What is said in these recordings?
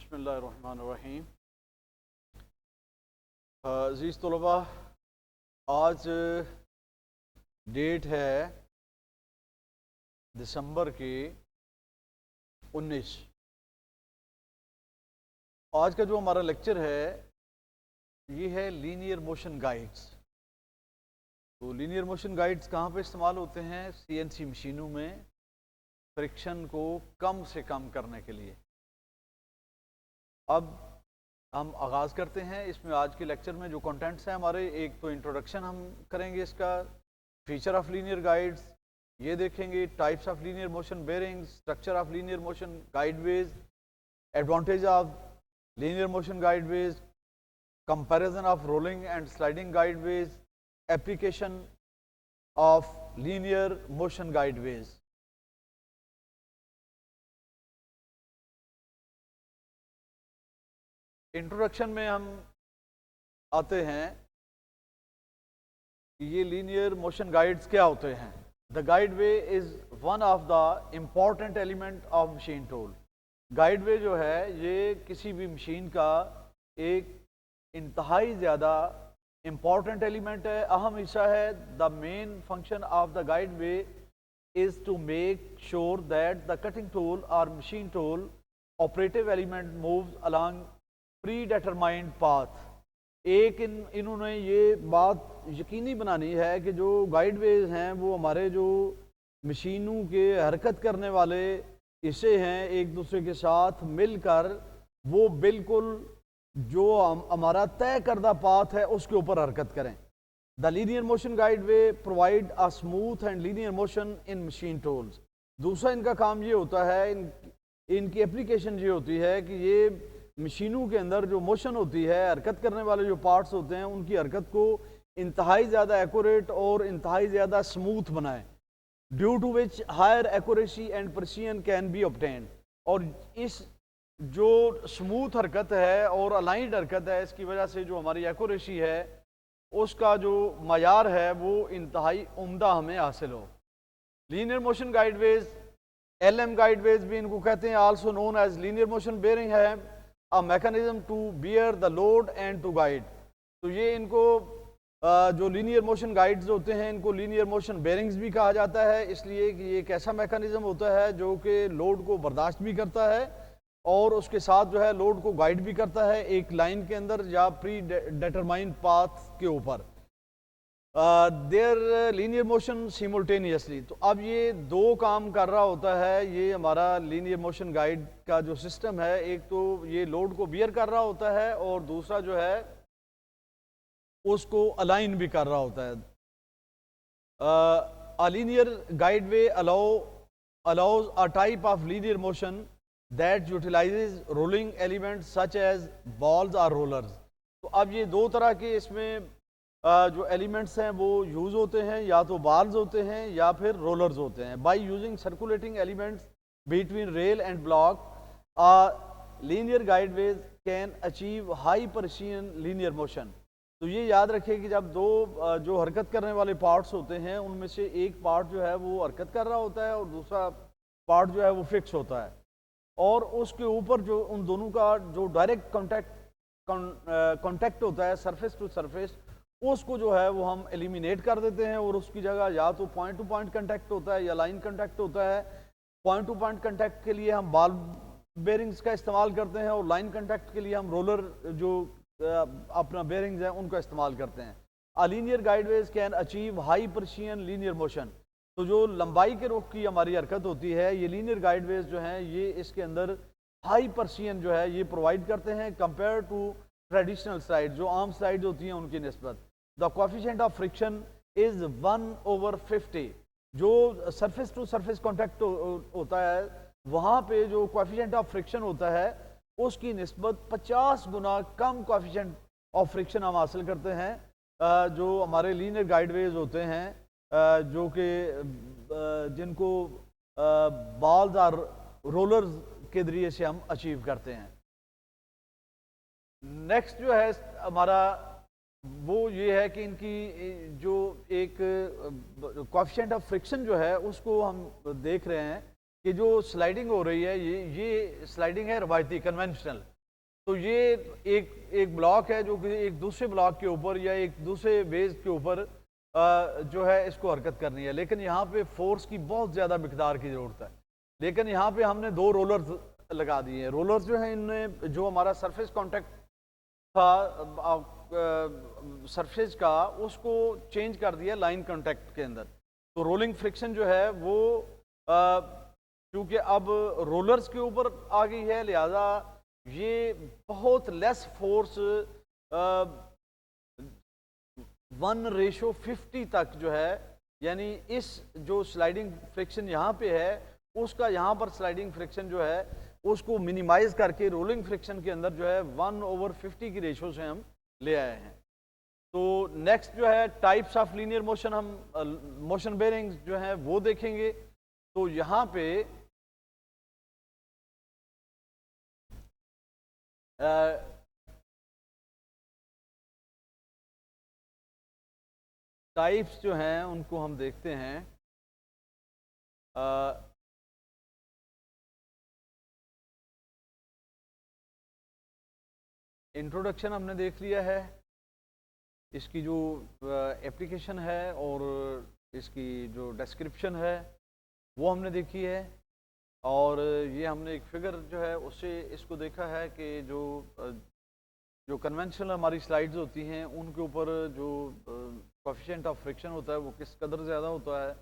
बिस्मिल्लाहिर्रहमानिर्रहीम। अज़ीज़ तलबा, आज डेट है दिसंबर की 19। आज का जो हमारा लेक्चर है ये है लीनियर मोशन गाइड्स। तो लीनियर मोशन गाइड्स कहाँ पे इस्तेमाल होते हैं? सीएनसी मशीनों में फ्रिक्शन को कम से कम करने के लिए। अब हम आगाज़ करते हैं। इसमें आज के लेक्चर में जो कंटेंट्स हैं हमारे, एक तो इंट्रोडक्शन हम करेंगे इसका, फीचर ऑफ लीनियर गाइड्स ये देखेंगे, types of linear motion bearings, structure of linear motion गाइडवेज, advantage of linear motion गाइडवेज, comparison of rolling and sliding गाइडवेज, application of linear motion गाइडवेज। Introduction में हम आते हैं कि ये लीनियर मोशन गाइड्स क्या होते हैं। The guideway is one of the important element of machine tool. Guideway जो है ये किसी भी मशीन का एक इंतहाई ज़्यादा इम्पॉर्टेंट एलिमेंट है, अहम हिस्सा है। The main function of the guideway is to make sure that the cutting tool और machine tool operative element moves along predetermined path. एक इन्होंने ये बात यकीनी बनानी है कि जो गाइडवेज हैं वो हमारे जो मशीनों के हरकत करने वाले हिस्से हैं एक दूसरे के साथ मिलकर वो बिल्कुल जो हमारा तय करदा पाथ है उसके ऊपर हरकत करें। The linear motion guideway provide a smooth and linear motion in machine tools. दूसरा इनका काम ये होता है, इनकी एप्लीकेशन ये होती है कि ये मशीनों के अंदर जो मोशन होती है, हरकत करने वाले जो पार्ट्स होते हैं उनकी हरकत को इंतहाई ज़्यादा एक्यूरेट और इंतहाई ज़्यादा स्मूथ बनाएं, due to which higher accuracy and precision can be obtained. और इस जो स्मूथ हरकत है और अलाइंड हरकत है इसकी वजह से जो हमारी एक्यूरेसी है उसका जो मयार है वो इंतहाई उम्दा हमें हासिल हो। Linear motion guideways, LM guideways भी इनको कहते हैं, also known as linear motion bearing है, a mechanism to bear the load and to guide. तो ये इनको जो लीनियर मोशन गाइड्स होते हैं इनको लीनियर मोशन बेरिंग्स भी कहा जाता है, इसलिए कि ये एक ऐसा मैकेनिज्म होता है जो कि लोड को बर्दाश्त भी करता है और उसके साथ जो है लोड को गाइड भी करता है एक लाइन के अंदर या प्री डिटरमाइंड पाथ के ऊपर। There linear motion simultaneously. तो अब ये दो काम कर रहा होता है ये हमारा लीनियर मोशन गाइड का जो सिस्टम है, एक तो ये लोड को बियर कर रहा होता है और दूसरा जो है उसको अलाइन भी कर रहा होता है। A linear guideway allows a type of linear motion that utilizes rolling elements such as balls or rollers। तो अब ये दो तरह के इसमें जो एलिमेंट्स हैं वो यूज़ होते हैं, या तो बाल्स होते हैं या फिर रोलर्स होते हैं। By using circulating elements between rail and block, linear गाइडवेज can achieve high precision linear motion. तो ये याद रखिए कि जब दो जो हरकत करने वाले पार्ट्स होते हैं उनमें से एक पार्ट जो है वो हरकत कर रहा होता है और दूसरा पार्ट जो है वो फिक्स होता है, और उसके ऊपर जो उन दोनों का जो डायरेक्ट कॉन्टैक्ट होता है सरफेस टू सरफेस, उसको जो है वो हम एलिमिनेट कर देते हैं और उसकी जगह या तो पॉइंट टू पॉइंट कंटैक्ट होता है या लाइन कंटैक्ट होता है। पॉइंट टू पॉइंट कंटैक्ट के लिए हम बॉल बेरिंग्स का इस्तेमाल करते हैं और लाइन कंटैक्ट के लिए हम रोलर जो अपना बेरिंग्स हैं उनका इस्तेमाल करते हैं। A linear गाइडवेज can achieve high precision linear motion. तो जो लंबाई के रुख की हमारी हरकत होती है ये लीनियर गाइडवेज जो हैं ये इसके अंदर हाई प्रिसीजन जो है ये प्रोवाइड करते हैं कंपेयर टू ट्रेडिशनल स्लाइड, जो आम स्लाइड होती हैं उनकी निस्बत। The coefficient of friction is 1/50। जो सरफेस टू सरफेस कॉन्टैक्ट होता है वहाँ पे जो कोएफिशिएंट ऑफ फ्रिक्शन होता है उसकी निस्बत 50 गुना कम कोएफिशिएंट ऑफ फ्रिक्शन हम हासिल करते हैं जो हमारे लीनियर गाइडवेज होते हैं, जो कि जिनको बॉल्स और रोलर्स के जरिए से हम अचीव करते हैं। नेक्स्ट जो है हमारा वो ये है कि इनकी जो एक कोएफिशिएंट ऑफ फ्रिक्शन जो है उसको हम देख रहे हैं कि जो स्लाइडिंग हो रही है ये स्लाइडिंग है रवायती कन्वेंशनल। तो ये एक ब्लॉक है जो कि एक दूसरे ब्लॉक के ऊपर या एक दूसरे बेस के ऊपर जो है इसको हरकत करनी है, लेकिन यहाँ पे फोर्स की बहुत ज़्यादा मिकदार की ज़रूरत है। लेकिन यहाँ पे हमने दो रोलर्स लगा दिए हैं। रोलर्स जो हैं इनमें जो हमारा सरफेस कांटेक्ट था सरफेस का, उसको चेंज कर दिया लाइन कांटेक्ट के अंदर। तो रोलिंग फ्रिक्शन जो है वो क्योंकि अब रोलर्स के ऊपर आ गई है, लिहाजा ये बहुत लेस फोर्स 1:50 तक जो है, यानी इस जो स्लाइडिंग फ्रिक्शन यहाँ पे है उसका यहाँ पर स्लाइडिंग फ्रिक्शन जो है उसको मिनिमाइज करके रोलिंग फ्रिक्शन के अंदर जो है 1/50 की रेशो से हम ले आए हैं। तो नेक्स्ट जो है टाइप्स ऑफ लीनियर मोशन, हम मोशन बेरिंग्स जो है वो देखेंगे। तो यहाँ पे टाइप्स जो हैं उनको हम देखते हैं। इंट्रोडक्शन हमने देख लिया है, इसकी जो एप्लीकेशन है और इसकी जो डिस्क्रिप्शन है वो हमने देखी है, और ये हमने एक फिगर जो है उससे इसको देखा है कि जो कन्वेंशनल हमारी स्लाइड्स होती हैं उनके ऊपर जो कोफिशिएंट ऑफ फ्रिक्शन होता है वो किस कदर ज़्यादा होता है,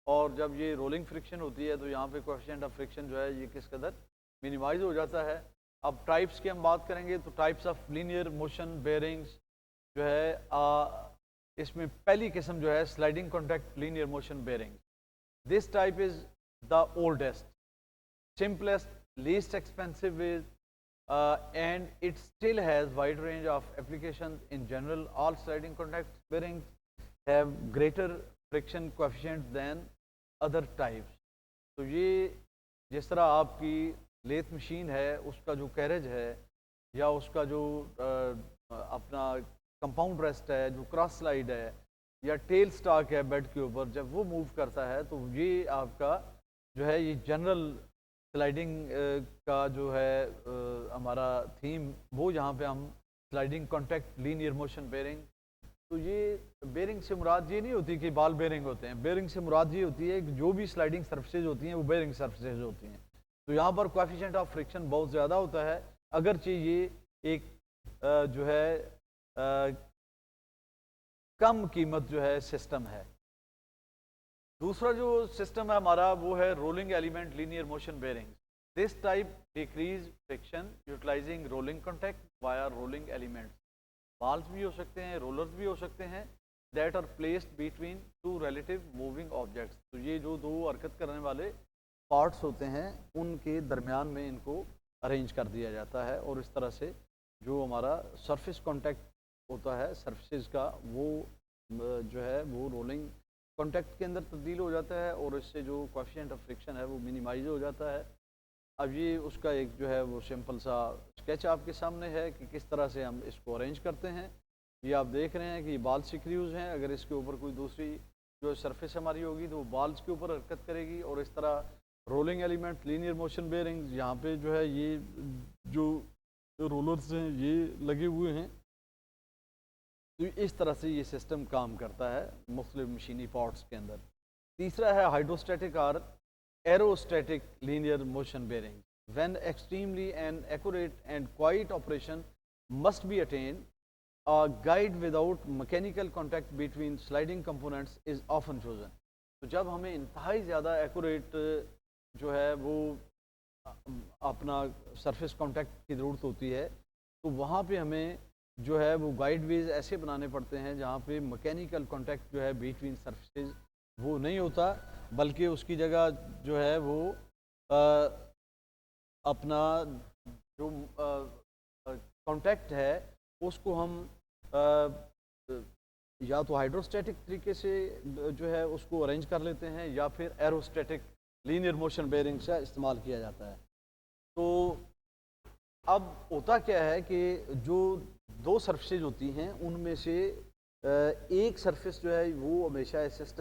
और जब ये रोलिंग फ्रिक्शन होती है तो यहाँ पे कोफिशिएंट ऑफ फ्रिक्शन जो है ये किस कदर मिनिमाइज हो जाता है। अब टाइप्स की हम बात करेंगे तो types of linear motion bearings जो है इसमें पहली किस्म जो है sliding contact linear motion bearing. This type is the oldest, simplest, least expensive is and it still has wide range of applications. In general, all sliding contact bearings have greater friction coefficient than other types. तो ये जिस तरह आपकी lathe machine है उसका जो carriage है या उसका जो अपना कंपाउंड रेस्ट है, जो क्रॉस स्लाइड है या टेल स्टॉक है बेड के ऊपर, जब वो मूव करता है तो ये आपका जो है ये जनरल स्लाइडिंग का जो है हमारा थीम, वो यहाँ पे हम sliding contact linear motion bearing. तो ये बेरिंग से मुराद ये नहीं होती कि बॉल बेरिंग होते हैं, बेरिंग से मुराद ये होती है कि जो भी स्लाइडिंग सर्फेसेज होती हैं वो बेरिंग सर्फेसेज होती हैं। तो यहाँ पर कोएफिशिएंट ऑफ फ्रिक्शन बहुत ज़्यादा होता है, अगरचे ये एक जो है कम कीमत जो है सिस्टम है। दूसरा जो सिस्टम है हमारा वो है rolling element linear motion bearing. This type decreases friction utilising rolling contact via rolling elements. Balls भी हो सकते हैं, रोलर्स भी हो सकते हैं, that are placed between two relative moving objects. तो ये जो दो हरकत करने वाले पार्ट्स होते हैं उनके दरमियान में इनको अरेंज कर दिया जाता है, और इस तरह से जो हमारा सरफेस कॉन्टैक्ट होता है सरफेसेस का वो जो है वो रोलिंग कॉन्टैक्ट के अंदर तब्दील हो जाता है, और इससे जो कोएफिशिएंट ऑफ फ्रिक्शन है वो मिनिमाइज हो जाता है। अब ये उसका एक जो है वो सिंपल सा स्केच आपके सामने है कि किस तरह से हम इसको अरेंज करते हैं। ये आप देख रहे हैं कि बॉल स्क्रूज हैं, अगर इसके ऊपर कोई दूसरी जो सरफेस हमारी होगी तो वो बॉल्स के ऊपर हरकत करेगी, और इस तरह rolling element linear motion bearing यहाँ पे जो है ये जो रोलर्स हैं ये लगे हुए हैं। तो इस तरह से ये सिस्टम काम करता है मुख्तलिफ मशीनी पार्ट्स के अंदर। तीसरा है हाइड्रोस्टैटिक और aerostatic linear motion bearing. When extremely and accurate and quiet operation must be attain, a guide without mechanical contact between sliding components is often chosen। तो जब हमें इंतहाई ज़्यादा एक्यूरेट जो है वो अपना सरफेस कांटेक्ट की ज़रूरत होती है, तो वहाँ पे हमें जो है वो गाइड वेज ऐसे बनाने पड़ते हैं जहाँ पे मैकेनिकल कांटेक्ट जो है बिटवीन सरफेसेज वो नहीं होता, बल्कि उसकी जगह जो है वो अपना जो कांटेक्ट है उसको हम या तो हाइड्रोस्टैटिक तरीके से जो है उसको अरेंज कर लेते हैं, या फिर एरोस्टैटिक लीनियर मोशन बेरिंग से इस्तेमाल किया जाता है। तो अब होता क्या है कि जो दो सरफेसेज होती हैं उनमें से एक सरफेस जो है वो हमेशा इस सिस्टम